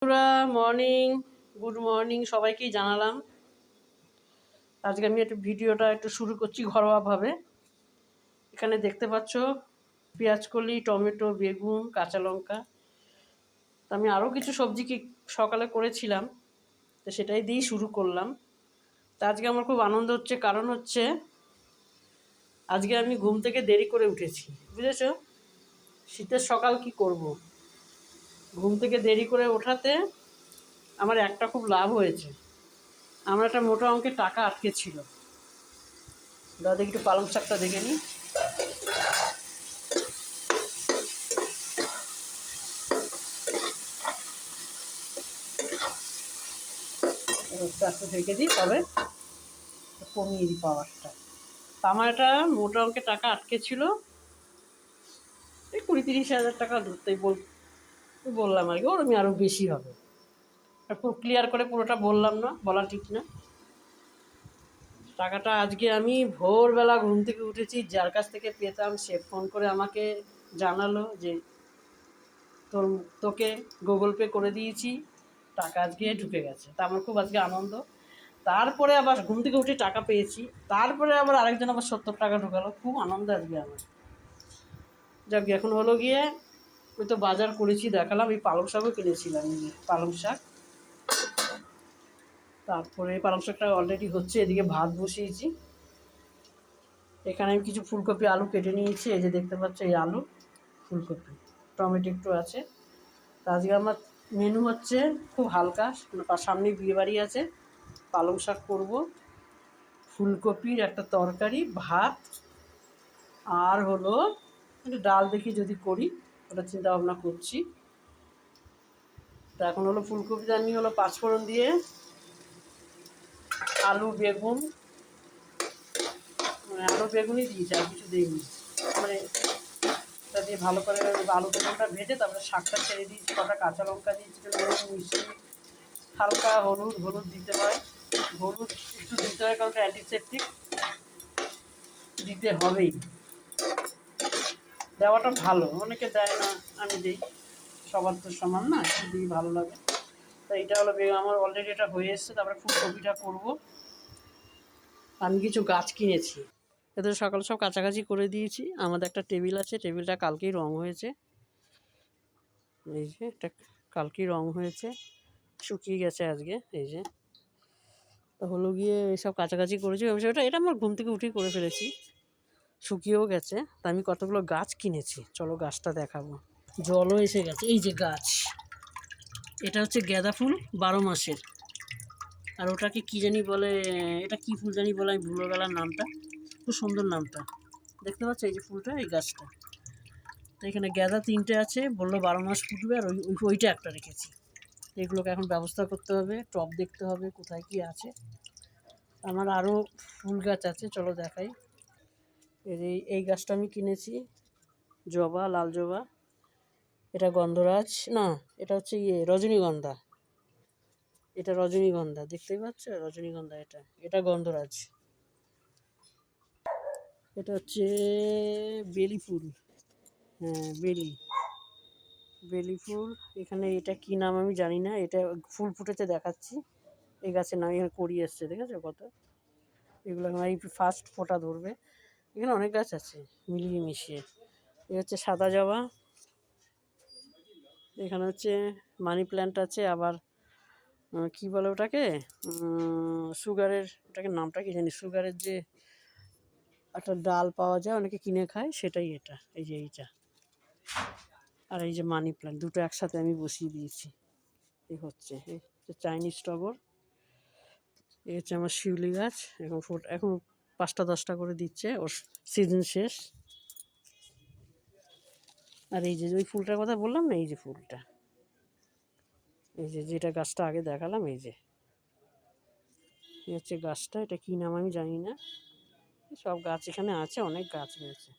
বন্ধুরা morning, good morning সবাইকেই জানালাম। আজকে আমি ভিডিওটা শুরু করছি ঘরোয়াভাবে। এখানে দেখতে পাচ্ছ পেঁয়াজকলি, টমেটো, বেগুন, কাঁচা লঙ্কা। আমি আরও কিছু সবজি সকালে করেছিলাম, তো সেটাই দিয়েই শুরু করলাম। তা আজকে আমার খুব আনন্দ হচ্ছে, কারণ হচ্ছে আজকে আমি ঘুম থেকে দেরি করে উঠেছি, বুঝেছ? শীতের সকাল কি করব, ঘুম থেকে দেরি করে ওঠাতে আমার একটা খুব লাভ হয়েছে। আমার একটা মোটা অঙ্কের টাকা আটকে ছিল। দাদা একটু পালং শাকটা দেখে নিই। একটু ঢেকে দিই, তবে কমিয়ে দিই পাওয়ারটা। আমার একটা মোটা অঙ্কের টাকা আটকে ছিল, এই 20-30 হাজার টাকা ধরতেই বললাম আর কি। ওর আমি আরও বেশি হবে, খুব ক্লিয়ার করে পুরোটা বললাম না, বলা ঠিক না। টাকাটা আজকে আমি ভোরবেলা ঘুম থেকে উঠেছি, যার কাছ থেকে পেতাম সে ফোন করে আমাকে জানালো যে তোকে গুগল পে করে দিয়েছি, টাকা আজকে ঢুকে গেছে। তা আমার খুব আজকে আনন্দ। তারপরে আবার ঘুম থেকে উঠে টাকা পেয়েছি, তারপরে আবার আরেকজন আবার 70 টাকা ঢোকালো। খুব আনন্দ আজকে আমার। যাক, এখন হলো গিয়ে ওই তো বাজার করেছি, দেখালাম। এই পালং শাকও কিনেছিলাম, পালং শাক। তারপরে পালং শাকটা অলরেডি হচ্ছে, এদিকে ভাত বসিয়েছি। এখানে আমি কিছু ফুলকপি, আলু কেটে নিয়েছি। এই যে দেখতে পাচ্ছ, এই আলু, ফুলকপি, টমেটো একটু আছে। তা আজকে আমার মেনু হচ্ছে খুব হালকা, সামনে বিয়েবাড়ি আছে, পালং শাক করবো, ফুলকপির একটা তরকারি, ভাত, আর হলো একটু ডাল দেখি যদি করি, ওটা চিন্তা ভাবনা করছি। তা এখন হলো ফুলকপিটা আমি হলো পাঁচফোড়ন দিয়ে আলু বেগুন, আলু বেগুনই দিয়েছি, আর কিছু দিইনি। মানে এটা দিয়ে ভালো করে আলু বেগুনটা ভেজে তারপরে শাকটা ছেড়ে দিয়েছি, কটা কাঁচা লঙ্কা দিয়েছি, মিষ্টি, হালকা হলুদ দিতে হয়। হলুদ একটু দিতে হয়, কারণ অ্যান্টিসেপটিক, দিতে হবেই, দেওয়াটা ভালো। অনেকে দেয় না, আমি দিই। সবার তো সমান না, একটু দিই, ভালো লাগে। তো এটা হলো আমার অলরেডি এটা হয়ে এসছে। তারপরে ফুলকপিটা করব। আমি কিছু গাছ কিনেছি, এদের সকাল সব কাছাকাছি করে দিয়েছি। আমাদের একটা টেবিল আছে, টেবিলটা কালকেই রং হয়েছে। এই যে এটা কালকেই রং হয়েছে, শুকিয়ে গেছে আজকে। এই যে তো হলো গিয়ে সব কাছাকাছি করেছি। ওটা এটা আমার ঘুম থেকে উঠেই করে ফেলেছি, শুকিয়েও গেছে। তা আমি কতগুলো গাছ কিনেছি, চলো গাছটা দেখাবো। জলও এসে গেছে। এই যে গাছ, এটা হচ্ছে গাঁদা ফুল, 12 মাসের। আর ওটাকে কি জানি বলে, এটা কি ফুল জানি বলে, আমি ভুলে গেলাম নামটা। খুব সুন্দর নামটা, দেখতে পাচ্ছ? এই যে ফুলটা, এই গাছটা। তো এখানে গাঁদা 3টে আছে, বললো 12 মাস ফুটবে। আর ওইটা একটা রেখেছি। এগুলোকে এখন ব্যবস্থা করতে হবে, টব দেখতে হবে কোথায় কি আছে। আমার আরও ফুল গাছ আছে, চলো দেখাই। এই গাছটা আমি কিনেছি, জবা, লাল জবা। এটা গন্ধরাজ না, এটা হচ্ছে রজনীগন্ধা। এটা রজনীগন্ধা, দেখতেই পাচ্ছ? রজনীগন্ধা। এটা গন্ধরাজ। এটা হচ্ছে বেলি ফুল। হ্যাঁ, বেলি ফুল। এখানে এটা কি নাম আমি জানি না, এটা ফুল ফুটেছে দেখাচ্ছি। এই গাছের নাম, এখানে কড়ি এসছে, দেখেছো কত? এগুলো এই ফার্স্ট ফোটা ধরবে। এখানে অনেক গাছ আছে মিলিয়ে মিশিয়ে। এ হচ্ছে সাদা জবা। এখানে হচ্ছে মানি প্ল্যান্ট আছে। আবার কি বলে ওটাকে, সুগারের, ওটাকে নামটা কি জানি, সুগারের যে একটা ডাল পাওয়া যায়, অনেকে কিনে খায়, সেটাই এটা। এই যে এইটা, আর এই যে মানি প্ল্যান্ট, দুটো একসাথে আমি বসিয়ে দিয়েছি। এই হচ্ছে চাইনিজ টগর। এই হচ্ছে আমার শিউলি গাছ। এখন 5টা-10টা করে দিচ্ছে, ওর সিজন শেষ। আর এই যে ওই ফুলটার কথা বললাম না, এই যে ফুলটা, এই যে যেটা গাছটা আগে দেখালাম, এই হচ্ছে গাছটা। এটা কি নাম আমি জানি না। সব গাছ এখানে আছে, অনেক গাছ রয়েছে।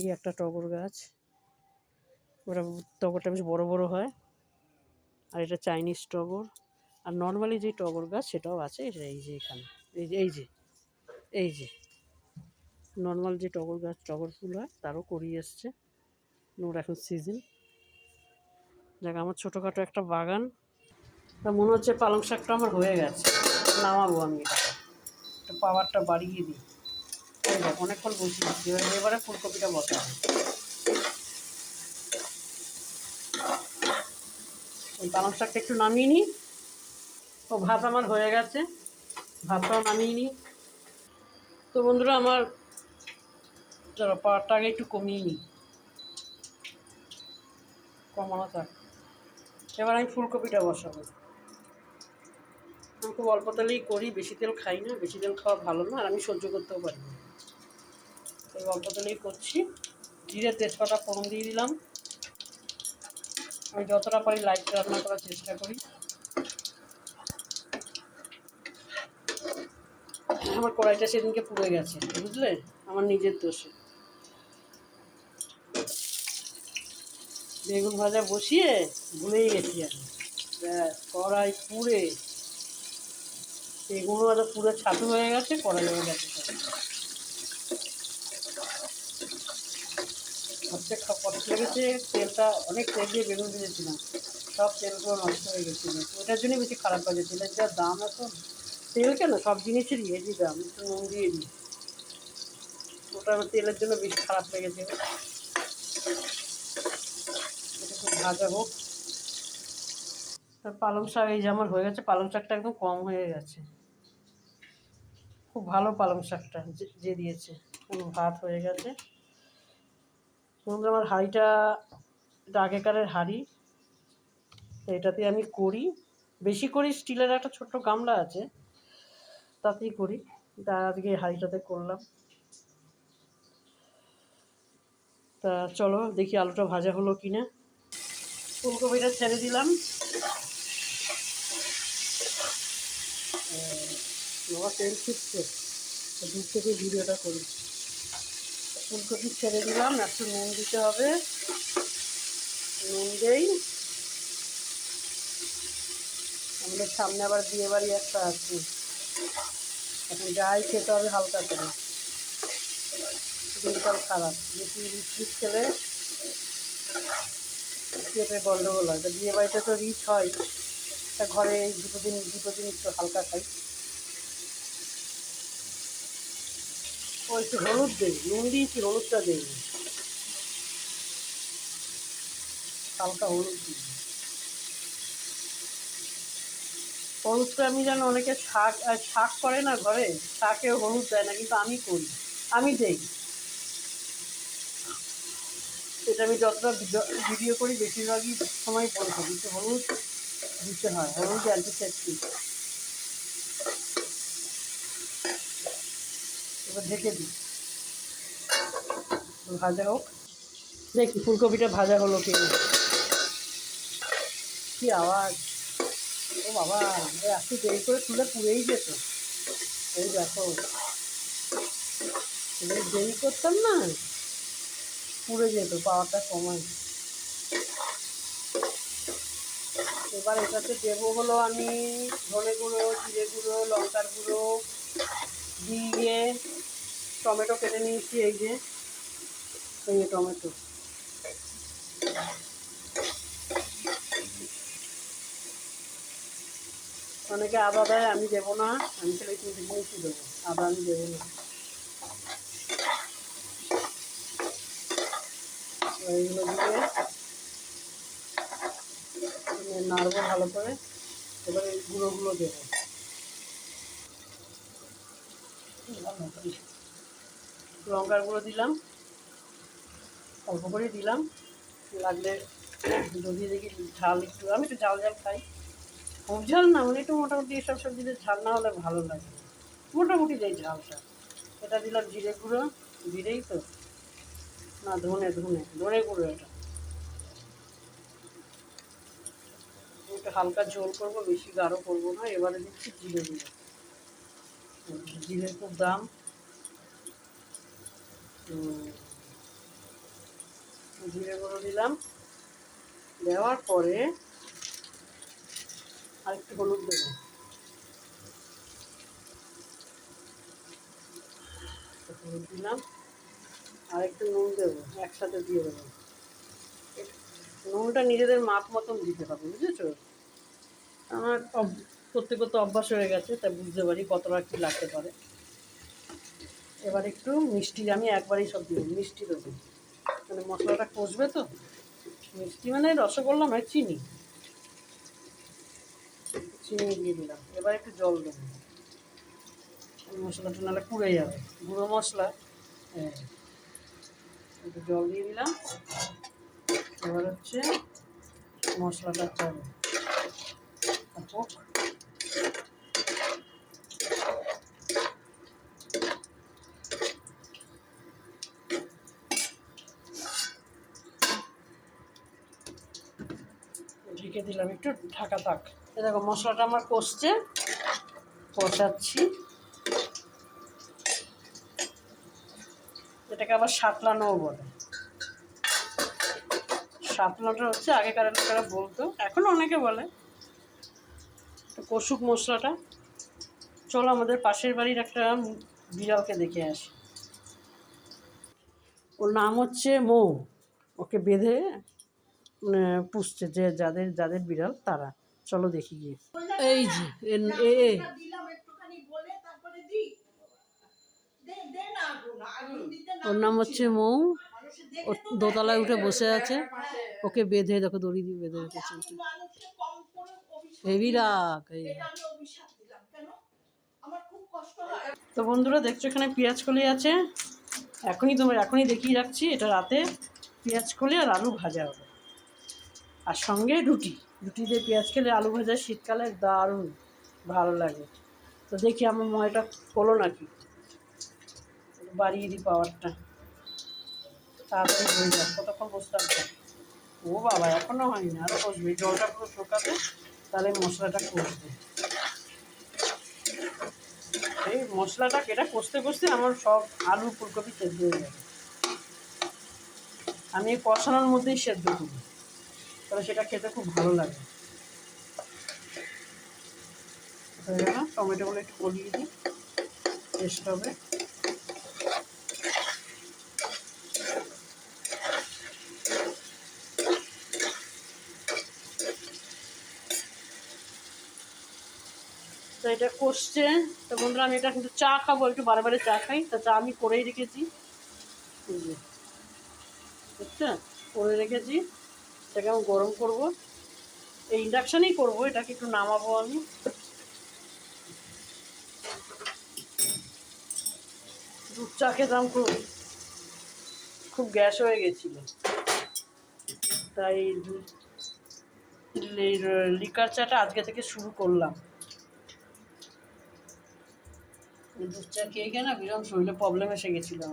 এই একটা টগর গাছ, ওটা টগরটা বেশ বড় বড় হয়। আর এটা চাইনিজ টগর। আর নর্মালি যে টগর গাছ সেটাও আছে, এই যে এখানে, এই যে নর্মাল যে টগর গাছ, টগর ফুল হয়, তারও করিয়ে এসছে। ওর এখন সিজন। দেখ আমার ছোটোখাটো একটা বাগান। তা মনে হচ্ছে পালং শাকটা আমার হয়ে গেছে, নামাবো আমি এটা, একটু পাওয়ারটা বাড়িয়ে দিই। এই দেখ অনেকক্ষণ বসিয়েছি, এবারে ফুলকপিটা বসাবো। ওই পালং শাকটা একটু নামিয়ে নিই। ও ভাত আমার হয়ে গেছে, ভাতটাও নামিয়ে নিই। তো বন্ধুরা আমার পাওয়ারটা আগে একটু কমিয়ে নিই, কমানো থাক। এবার আমি ফুলকপিটা বসাবো। আমি খুব অল্প তেলেই করি, বেশি তেল খাই না, বেশি তেল খাওয়া ভালো না, আর আমি সহ্য করতেও পারি না। তো অল্প তেলেই করছি। জিরে তেজপাতা ফোড়ন দিয়ে দিলাম। আমি যতটা পারি লাইট রান্না করার চেষ্টা করি। আমার কড়াইটা সেদিনকে পুড়ে গেছে, বুঝলে, আমার নিজের দোষে। বেগুন ভাজা বসিয়ে ভুলেই গেছি আমি, ব্যাস কড়াই পুড়ে, বেগুন ভাজা পুরো ছাতু হয়ে গেছে, কড়াই হয়ে গেছে। হচ্ছে কষ্ট লেগেছে, তেলটা অনেক তেল দিয়ে বেগুন ভেজেছিলাম, সব তেলগুলো নষ্ট হয়ে গেছিলো। ওটার জন্যই বেশি খারাপ লাগে, তেলের যা দাম এখন। তেল কেন, সব জিনিসেরই এই দাম, একটু নুন দিয়ে দিই, ওটা তেলের জন্য বেশি খারাপ লেগেছে। এটা খুব ভাজা হোক। পালং শাক এই যে আমার হয়ে গেছে, পালং শাকটা একদম কম হয়ে গেছে, খুব ভালো পালং শাকটা যে দিয়েছে। ভাত হয়ে গেছে। আমার হাঁড়িটা, এটা আগেকারের হাঁড়ি, এটাতে আমি করি, বেশি করি। স্টিলের একটা ছোট্ট গামলা আছে, তাতেই করি। তা আজকে হাঁড়িটাতে করলাম। তা চলো দেখি আলুটা ভাজা হলো কি না। ফুলকপিটা ছেড়ে দিলাম। বাবা তেল ছুটছে, দূর থেকে ভিডিওটা করি। ফুলকপি ছেড়ে দিলাম, একটু নুন দিতে হবে, নুন দেই। আমাদের সামনে আবার বিয়ে বাড়ি একটা আছে, এখন যাই খেতে হবে হালকা করে, দিনকাল খারাপ, বেশি রিচ খেলে পেটে গন্ডগোল হয়। তা বিয়ে বাড়িতে তো রিচ হয়, তা ঘরে এই দুটো দিন একটু হালকা খাই। ও একটু হলুদ দেই, নুন দিয়েছি, হলুদটা দেই, হালকা হলুদ দিই। হলুদটা আমি জানো অনেকে শাক করে না ঘরে, শাকেও হলুদ দেয় না, কিন্তু আমি করি, আমি দেই। এটা আমি যতটা ভিডিও করি বেশিরভাগই সময় বলবো, কিন্তু হলুদ দিতে হয়, হলুদ অ্যান্টিসেপটিক। এবার ঢেকে দিই, ভাজা হোক। দেখি ফুলকপিটা ভাজা হলো কি, কি আওয়াজ! ও বাবা, একটু দেরি করে তুলে পুড়েই যেত। এই দেখো, দেরি করতাম না, পুড়ে যেত, পাওয়ারটা কমাই। এবার এটাতে দেবো হলো আমি ধনে গুঁড়ো, জিরে গুঁড়ো, লঙ্কার গুঁড়ো দিয়ে, টমেটো কেটে নিয়েছি, এই যে এই টমেটো, অনেকে আদা দেয়, আমি দেবো না, আমি তাহলে একটু জিনিসই দেবো, আদা আমি দেবো না। এইগুলো দিয়ে নাড়বো ভালো করে। এবারে এই গুঁড়োগুলো দেবো, লঙ্কার গুঁড়ো দিলাম, অল্প করে দিলাম, লাগলে যদি দেখি ঝাল একটু, আমি একটু ঝাল ঝাল খাই, খুব ঝাল না, মানে একটু মোটামুটি এসব সবজিতে ঝাল না হলে ভালো লাগে, মোটামুটি দেয় ঝালটা। এটা দিলাম জিরে গুঁড়ো, জিরেই তো না, ধনে ধনে ধনে গুঁড়ো, এটা একটু হালকা ঝোল করবো, বেশি গাঢ় করবো না। এবারে দিচ্ছি জিরে গুঁড়ো, জিরে খুব দাম। জিরে গুঁড়ো দিলাম, দেওয়ার পরে আর একটু হলুদ দেবো, হলুদ দিলাম, আর একটু নুন দেবো, একসাথে দিয়ে দেবো। নুনটা নিজেদের মাপ মতন দিতে হবে, বুঝেছো? আমার করতে করতে অভ্যাস হয়ে গেছে, তাই বুঝতে পারি কতটা কী লাগতে পারে। এবার একটু মিষ্টি, আমি একবারেই সব দেবো, মিষ্টি দেবো, মানে মশলাটা কষবে তো। মিষ্টি মানে রসগোল্লা মানে চিনি, চিনি দিয়ে দিলাম। এবার একটু জল দেবো, মশলাটা নাহলে পুড়ে যাবে, গুঁড়ো মশলা। হ্যাঁ, একটু জল দিয়ে দিলাম। এবার হচ্ছে মশলাটা চাবে হোক। ঢেকে দিলাম, একটু ঢাকা থাক। এ দেখো মশলাটা আমার কষছে, কষাচ্ছি। এটাকে আবার সাতলানোও বলে। সাতলানোটা হচ্ছে আগেকার লোকেরা বলতো, এখনও অনেকে বলে। তো কষুক মশলাটা। চলো আমাদের পাশের বাড়ির একটা বিড়ালকে দেখে আসি। ওর নাম হচ্ছে মৌ। ওকে বেঁধে মানে পুষছে, যে যাদের যাদের বিড়াল তারা। চলো দেখি গিয়ে। এই যে ওর নাম হচ্ছে মৌ। ও দোতলায় উঠে বসে আছে, ওকে বেঁধে দেখো দড়ি দিয়ে বেঁধে রেখেছে। হেভি রাগ। তো বন্ধুরা দেখছো এখানে পেঁয়াজ কলি আছে, এখনই দেখিয়ে রাখছি, এটা রাতে পেঁয়াজ কলি আর আলু ভাজা হবে, আর সঙ্গে রুটি। রুটি দিয়ে পেঁয়াজ খেলে আলু ভাজা শীতকালে দারুণ ভালো লাগে। তো দেখি আমার ময়টা হলো নাকি, বাড়িয়ে দিই পাওয়ারটা, তাড়াতাড়ি হয়ে যাক। কতক্ষণ বসতে হবে? ও বাবা, এখনও হয়নি, আরও কষবে, জলটা পুরো শুকাতে, তাহলে মশলাটা কষবে। এই মশলাটা এটা কষতে কষতে আমার সব আলু ফুলকপি সেদ্ধ হয়ে যাবে। আমি এই কষানোর মধ্যেই সেদ্ধ করি, তাহলে সেটা খেতে খুব ভালো লাগে। হয়ে গেল, টমেটোগুলো একটু গলিয়ে দিই, টেস্ট হবে। তো এটা কষছে। তো বন্ধুরা আমি এটা কিন্তু চা খাবো, একটু বারে বারে চা খাই, তা চা আমি করেই রেখেছি, বুঝছো, করে রেখেছি। এটাকে আমি গরম করবো, এই ইন্ডাকশানেই করবো। এটাকে একটু নামাবো আমি। দুধ চা খেতাম খুব, খুব গ্যাস হয়ে গেছিলো, তাই লিকার চাটা আজকে থেকে শুরু করলাম। দুধ চা খেয়ে খেয়ে না ভীষণ শরীরে প্রবলেম এসে গেছিলো।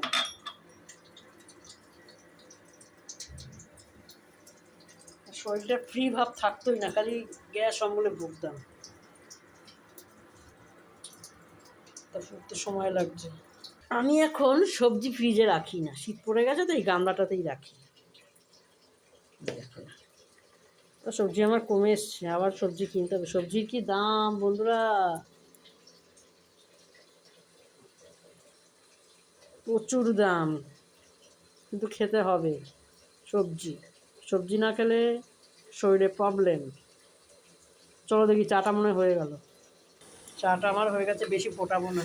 শরীরটা ফ্রি ভাব থাকতোই না, খালি গ্যাস অম্বলে ভুগতাম। তা ফুটতে সময় লাগছে। আমি এখন সবজি ফ্রিজে রাখি না, শীত পড়ে গেছে তো এই গামলাটাতেই রাখি। তো সবজি আমার কমে এসছে, আবার সবজি কিনতে হবে। সবজির কি দাম বন্ধুরা, প্রচুর দাম, কিন্তু খেতে হবে সবজি। সবজি না খেলে শরীরে প্রবলেম। চলো দেখি, চাটা মনে হয়ে গেল। চাটা আমার হয়ে গেছে, বেশি ফোটাবো না,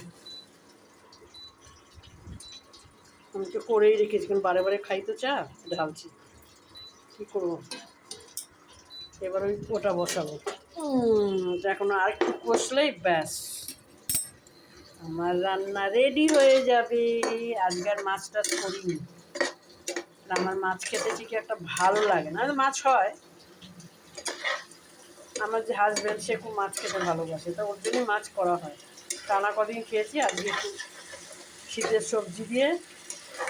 আমি তো করেই রেখেছি, কারণ বারে বারে খাই তো চা, ঢালছি। কী করবো, এবার ওই ওটা বসাবো। এখন আর একটু কষলেই ব্যাস আমার রান্না রেডি হয়ে যাবে। আজকে আর মাছ টাছ করিনি, আমার মাছ খেতে ঠিক একটা ভালো লাগে না। মাছ হয়, আমার যে হাজব্যান্ড সে খুব মাছ খেতে ভালোবাসে, তো ওর জন্যই মাছ করা হয়। টানা কদিন খেয়েছি, আজকে একটু শীতের সবজি দিয়ে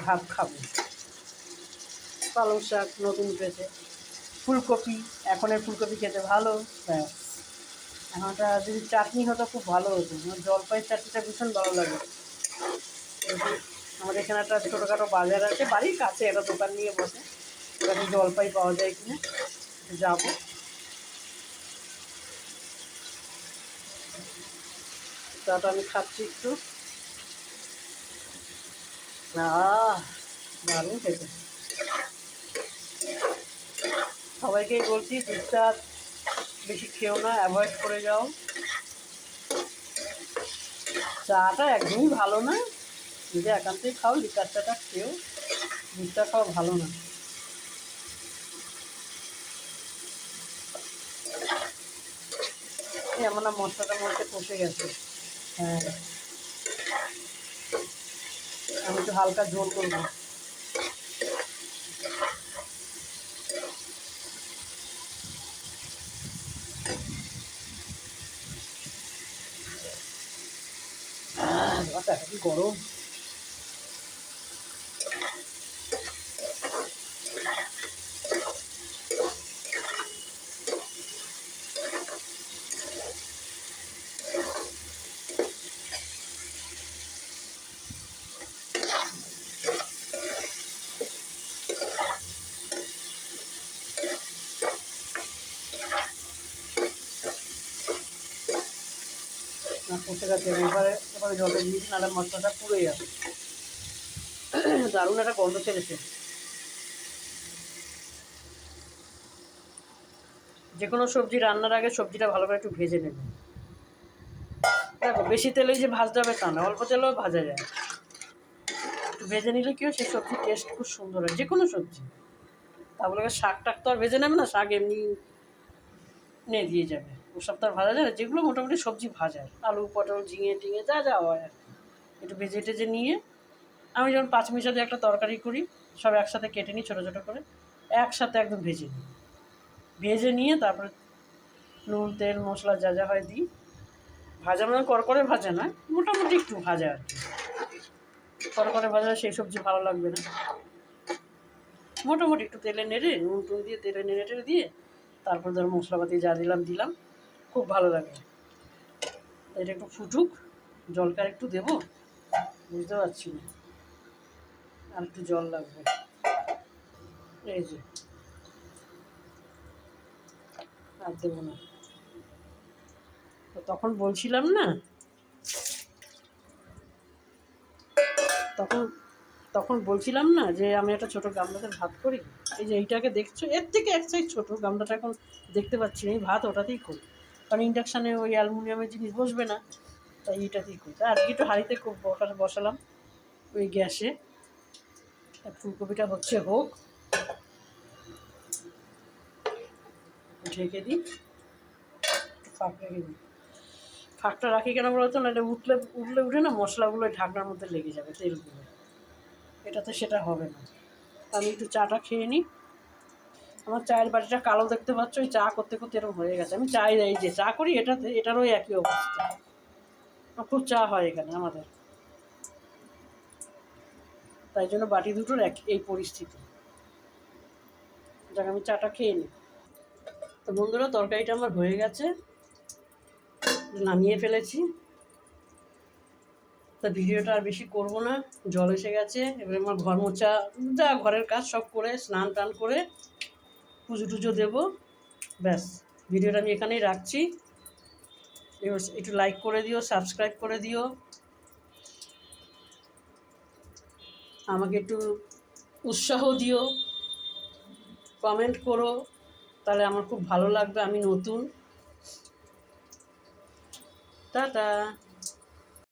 ভাত খাবো। পালং শাক নতুন উঠেছে, ফুলকপি, এখনের ফুলকপি খেতে ভালো। ব্যাস, এখনটা যদি চাটনি হতো খুব ভালো হতো। আমার জলপাইয়ের চাটনিটা ভীষণ ভালো লাগে। আমাদের এখানে একটা ছোটোখাটো বাজার আছে, বাড়ির কাছে একটা দোকান নিয়ে বসে, ওখানে জলপাই পাওয়া যায় কিনা যাবো। চাটা আমি খাচ্ছি একটু, দারুণ খেতে। সবাইকেই বলছি দুধটা বেশি খেও না, অ্যাভয়েড করে যাও। চাটা একদমই ভালো না, যদি একান্তই খাও লিকার চাটা খেও, দুধটা খাওয়া ভালো না। এই আমার না মশলাটার মধ্যে কষে গেছে। হ্যাঁ, আমি একটু হালকা ঝোল করবো। কি গরম! কষে গেছে, এবারে এবারে জলটা দিয়েছি, নাহলে মশলাটা পুড়ে যাবে। দারুণ একটা গন্ধ ছেড়েছে। যে কোনো সবজি রান্নার আগে সবজিটা ভালো করে একটু ভেজে নেবে। দেখো বেশি তেলেই যে ভাজতে হবে তা না, অল্প তেলেও ভাজা যায়। একটু ভেজে নিলে কি হয়, সেই সবজির টেস্ট খুব সুন্দর হয়, যে কোনো সবজি। তা বলে শাক টাক তো আর ভেজে নেবে না, শাক এমনি নিয়ে দিয়ে যাবে, ওসব তো আর ভাজা যায় না। যেগুলো মোটামুটি সবজি ভাজা, আলু পটল ঝিঙে টিঙে যা যা হয় আর একটু ভেজে টেজে নিয়ে, আমি যেমন পাঁচমিশা দিয়ে একটা তরকারি করি, সব একসাথে কেটে নিই ছোটো ছোটো করে, একসাথে একদম ভেজে নিই। ভেজে নিয়ে তারপরে নুন তেল মশলা যা যা হয় দিই। ভাজা মানে করকরে ভাজা না, মোটামুটি একটু ভাজা আর কি। করকরে ভাজা সেই সবজি ভালো লাগবে না, মোটামুটি একটু তেলে নেড়ে নুন টুন দিয়ে তেলে নেড়ে টেড়ে দিয়ে তারপর ধরো মশলাপাতি যা দিলাম দিলাম, খুব ভালো লাগে। এটা একটু ফুটুক, জলটা একটু দেবো, বুঝতে পারছি না, আর একটু জল লাগবে। এই যে আর দেবো না। তো তখন বলছিলাম না, তখন তখন বলছিলাম না যে আমি একটা ছোটো গামলাতে ভাত করি। এই যে এইটাকে দেখছো, এর থেকে এক সাইজ ছোটো গামলাটা এখন দেখতে পাচ্ছি না, এই ভাত ওটাতেই করি, কারণ ইন্ডাকশানে ওই অ্যালুমিনিয়ামের জিনিস বসবে না, তাই এইটাতেই করি। আর একটু হাঁড়িতে বসালাম ওই গ্যাসে। ফুলকপিটা হচ্ছে হোক, ঢেকে দিই, ফাঁক রেখে দিই। ফাঁকটা রাখি কেন বলতো না, এটা উঠলে উঠে না মশলাগুলো ঢাকনার মধ্যে লেগে যাবে, তেলগুলো, এটাতে সেটা হবে না। আমি একটু চাটা খেয়ে নিই। আমার চায়ের বাটিটা কালো দেখতে পাচ্ছ, ওই চা করতে করতে এরকম হয়ে গেছে। আমি চাই এই যে চা করি এটাতে, এটারও একই অবস্থা, খুব চা হয় এখানে আমাদের, তাই জন্য বাটি দুটোর এই পরিস্থিতি। যাক আমি চাটা খেয়ে নিই। তো বন্ধুরা তরকারিটা আমার হয়ে গেছে, নামিয়ে ফেলেছি। তা ভিডিওটা আর বেশি করব না, জল এসে গেছে। এবার আমার ঘর মোছা যা ঘরের কাজ সব করে স্নান টান করে পুজো টুজো দেবো, ব্যাস। ভিডিওটা আমি এখানেই রাখছি। এবার একটু লাইক করে দিও, সাবস্ক্রাইব করে দিও, আমাকে একটু উৎসাহ দিও, কমেন্ট করো, তাহলে আমার খুব ভালো লাগবে। আমি নতুন। টাটা।